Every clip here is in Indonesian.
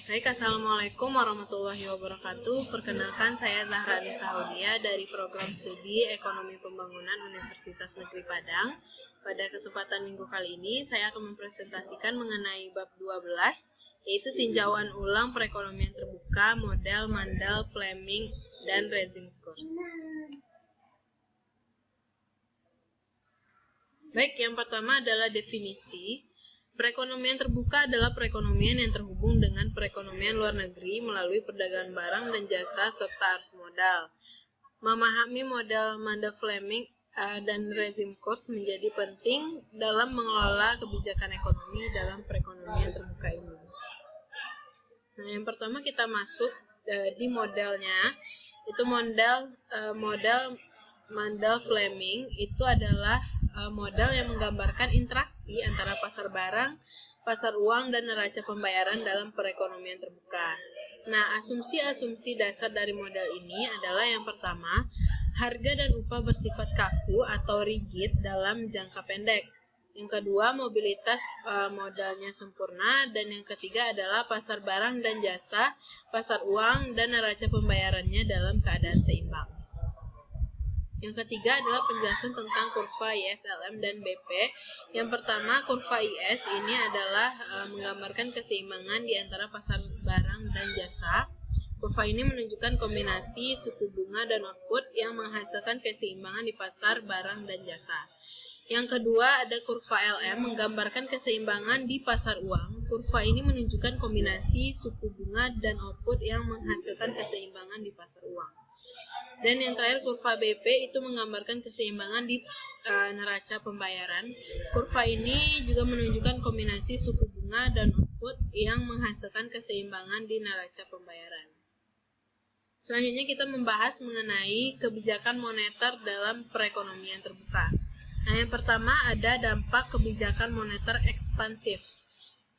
Baik, Assalamualaikum warahmatullahi wabarakatuh. Perkenalkan, saya Zahra Nisa Hudia dari program studi Ekonomi Pembangunan Universitas Negeri Padang. Pada kesempatan minggu kali ini, saya akan mempresentasikan mengenai bab 12, yaitu tinjauan ulang perekonomian terbuka, model, Mandel, Fleming, dan rezim Coase. Baik, yang pertama adalah definisi. Perekonomian terbuka adalah perekonomian yang terhubung dengan perekonomian luar negeri melalui perdagangan barang dan jasa serta arus modal. Memahami model Mandel, Fleming, dan rezim Coase menjadi penting dalam mengelola kebijakan ekonomi dalam perekonomian terbuka ini. Nah, yang pertama kita masuk di modelnya, itu model Mandel, Fleming itu adalah model yang menggambarkan interaksi antara pasar barang, pasar uang, dan neraca pembayaran dalam perekonomian terbuka. Nah, asumsi-asumsi dasar dari model ini adalah yang pertama, harga dan upah bersifat kaku atau rigid dalam jangka pendek. Yang kedua, mobilitas modalnya sempurna. Dan yang ketiga adalah pasar barang dan jasa, pasar uang, dan neraca pembayarannya dalam keadaan seimbang. Yang ketiga adalah penjelasan tentang kurva IS, LM, dan BP. Yang pertama, kurva IS ini adalah menggambarkan keseimbangan di antara pasar barang dan jasa. Kurva ini menunjukkan kombinasi suku bunga dan output yang menghasilkan keseimbangan di pasar barang dan jasa. Yang kedua ada kurva LM menggambarkan keseimbangan di pasar uang. Kurva ini menunjukkan kombinasi suku bunga dan output yang menghasilkan keseimbangan di pasar uang. Dan yang terakhir kurva BP itu menggambarkan keseimbangan di neraca pembayaran. Kurva ini juga menunjukkan kombinasi suku bunga dan output yang menghasilkan keseimbangan di neraca pembayaran. Selanjutnya kita membahas mengenai kebijakan moneter dalam perekonomian terbuka. Nah, yang pertama ada dampak kebijakan moneter ekspansif.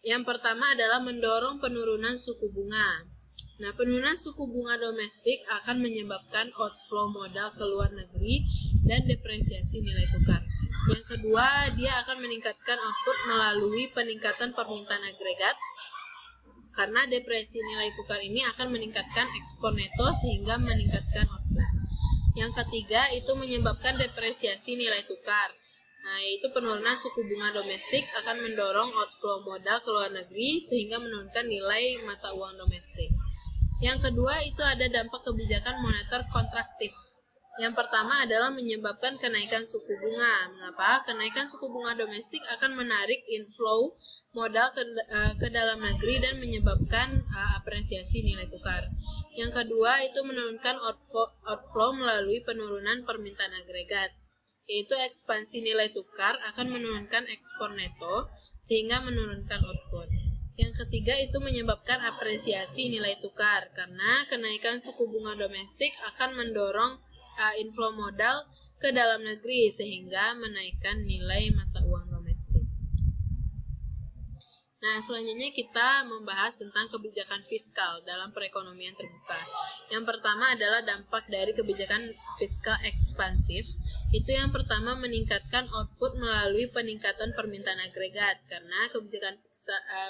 Yang pertama adalah mendorong penurunan suku bunga. Nah, penurunan suku bunga domestik akan menyebabkan outflow modal ke luar negeri dan depresiasi nilai tukar. Yang kedua, dia akan meningkatkan output melalui peningkatan permintaan agregat, karena depresi nilai tukar ini akan meningkatkan ekspor neto sehingga meningkatkan output. Yang ketiga, itu menyebabkan depresiasi nilai tukar. Nah, yaitu penurunan suku bunga domestik akan mendorong outflow modal ke luar negeri sehingga menurunkan nilai mata uang domestik. Yang kedua itu ada dampak kebijakan moneter kontraktif. Yang pertama adalah menyebabkan kenaikan suku bunga. Mengapa? Kenaikan suku bunga domestik akan menarik inflow modal ke dalam negeri dan menyebabkan apresiasi nilai tukar. Yang kedua itu menurunkan outflow melalui penurunan permintaan agregat, yaitu ekspansi nilai tukar akan menurunkan ekspor neto sehingga menurunkan output. Yang ketiga itu menyebabkan apresiasi nilai tukar, karena kenaikan suku bunga domestik akan mendorong inflow modal ke dalam negeri sehingga menaikkan nilai mata uang domestik. Nah, selanjutnya kita membahas tentang kebijakan fiskal dalam perekonomian terbuka. Yang pertama adalah dampak dari kebijakan fiskal ekspansif. Itu yang pertama meningkatkan output melalui peningkatan permintaan agregat, karena kebijakan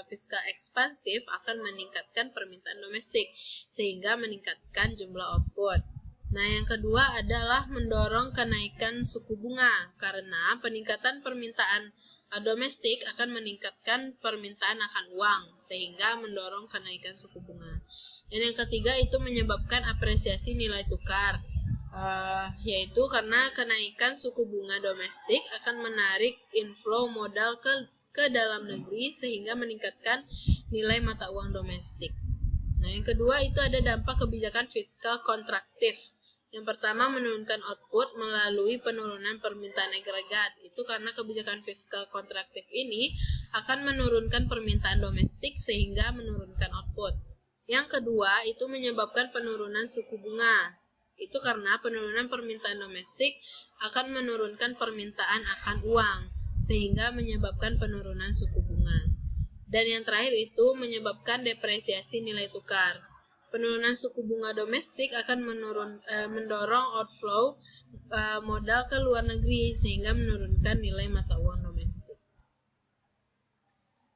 fiskal ekspansif akan meningkatkan permintaan domestik sehingga meningkatkan jumlah output. Nah, yang kedua adalah mendorong kenaikan suku bunga, karena peningkatan permintaan domestik akan meningkatkan permintaan akan uang sehingga mendorong kenaikan suku bunga. Dan yang ketiga itu menyebabkan apresiasi nilai tukar, yaitu karena kenaikan suku bunga domestik akan menarik inflow modal ke dalam negeri sehingga meningkatkan nilai mata uang domestik. Nah, yang kedua itu ada dampak kebijakan fiskal kontraktif. Yang pertama menurunkan output melalui penurunan permintaan agregat. Itu karena kebijakan fiskal kontraktif ini akan menurunkan permintaan domestik sehingga menurunkan output. Yang kedua itu menyebabkan penurunan suku bunga. Itu karena penurunan permintaan domestik akan menurunkan permintaan akan uang sehingga menyebabkan penurunan suku bunga. Dan yang terakhir itu menyebabkan depresiasi nilai tukar. Penurunan suku bunga domestik akan mendorong outflow modal ke luar negeri sehingga menurunkan nilai mata uang domestik.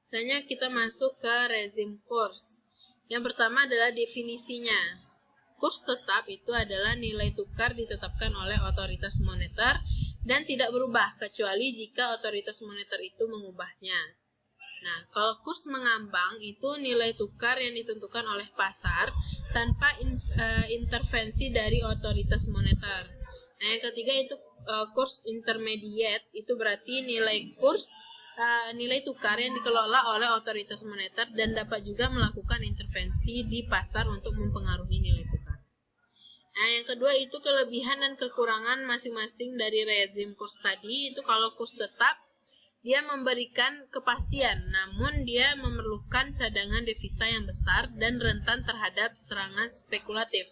Selanjutnya kita masuk ke rezim Coase. Yang pertama adalah definisinya. Kurs tetap itu adalah nilai tukar ditetapkan oleh otoritas moneter dan tidak berubah kecuali jika otoritas moneter itu mengubahnya. Nah, kalau kurs mengambang itu nilai tukar yang ditentukan oleh pasar tanpa intervensi dari otoritas moneter. Nah, yang ketiga itu kurs intermediate, itu berarti nilai tukar yang dikelola oleh otoritas moneter dan dapat juga melakukan intervensi di pasar untuk mempengaruhi nilai tukar. Nah, yang kedua itu kelebihan dan kekurangan masing-masing dari rezim kurs tadi. Itu kalau kurs tetap, dia memberikan kepastian, namun dia memerlukan cadangan devisa yang besar dan rentan terhadap serangan spekulatif.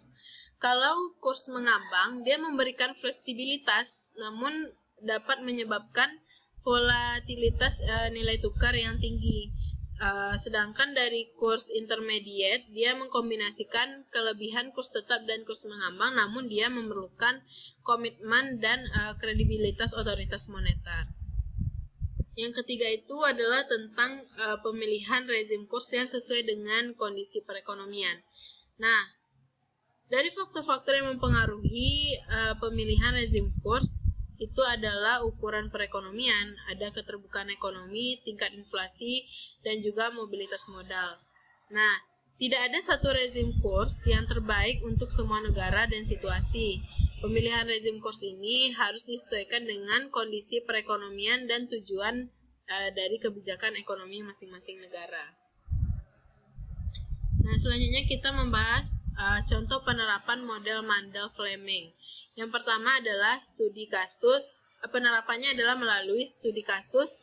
Kalau kurs mengambang, dia memberikan fleksibilitas, namun dapat menyebabkan volatilitas nilai tukar yang tinggi. Sedangkan dari kurs intermediate, dia mengkombinasikan kelebihan kurs tetap dan kurs mengambang, namun dia memerlukan komitmen dan kredibilitas otoritas moneter. Yang ketiga itu adalah tentang pemilihan rezim kurs yang sesuai dengan kondisi perekonomian. Nah, dari faktor-faktor yang mempengaruhi pemilihan rezim kurs itu adalah ukuran perekonomian, ada keterbukaan ekonomi, tingkat inflasi, dan juga mobilitas modal. Nah, tidak ada satu rezim kurs yang terbaik untuk semua negara dan situasi. Pemilihan rezim kurs ini harus disesuaikan dengan kondisi perekonomian dan tujuan dari kebijakan ekonomi masing-masing negara. Nah, selanjutnya kita membahas contoh penerapan model Mandel-Fleming. Yang pertama adalah studi kasus. Penerapannya adalah melalui studi kasus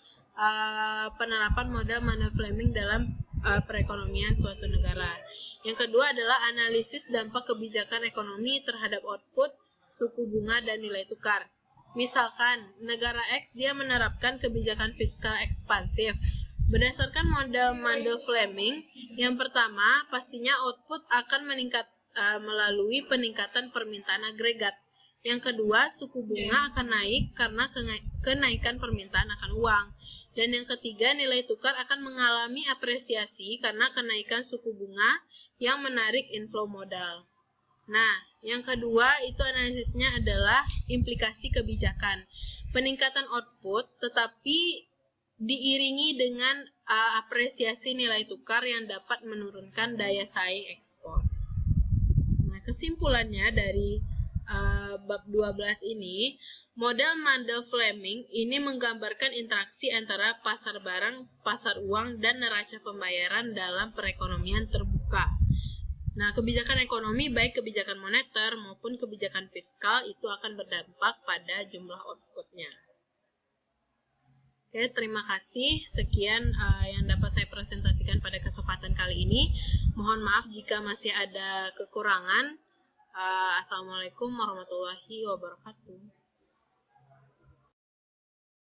penerapan model Mandel-Fleming dalam perekonomian suatu negara. Yang kedua adalah analisis dampak kebijakan ekonomi terhadap output, suku bunga, dan nilai tukar. Misalkan, negara X dia menerapkan kebijakan fiskal ekspansif. Berdasarkan model Mandel-Fleming, yang pertama, pastinya output akan meningkat melalui peningkatan permintaan agregat. Yang kedua, suku bunga akan naik karena kenaikan permintaan akan uang. Dan yang ketiga, nilai tukar akan mengalami apresiasi karena kenaikan suku bunga yang menarik inflow modal. Nah, yang kedua itu analisisnya adalah implikasi kebijakan. Peningkatan output tetapi diiringi dengan apresiasi nilai tukar yang dapat menurunkan daya saing ekspor. Nah, kesimpulannya dari bab 12 ini, model Mandel-Fleming ini menggambarkan interaksi antara pasar barang, pasar uang, dan neraca pembayaran dalam perekonomian terbuka. Nah, kebijakan ekonomi, baik kebijakan moneter maupun kebijakan fiskal, itu akan berdampak pada jumlah outputnya. Oke, terima kasih. Sekian yang dapat saya presentasikan pada kesempatan kali ini. Mohon maaf jika masih ada kekurangan. Assalamualaikum warahmatullahi wabarakatuh.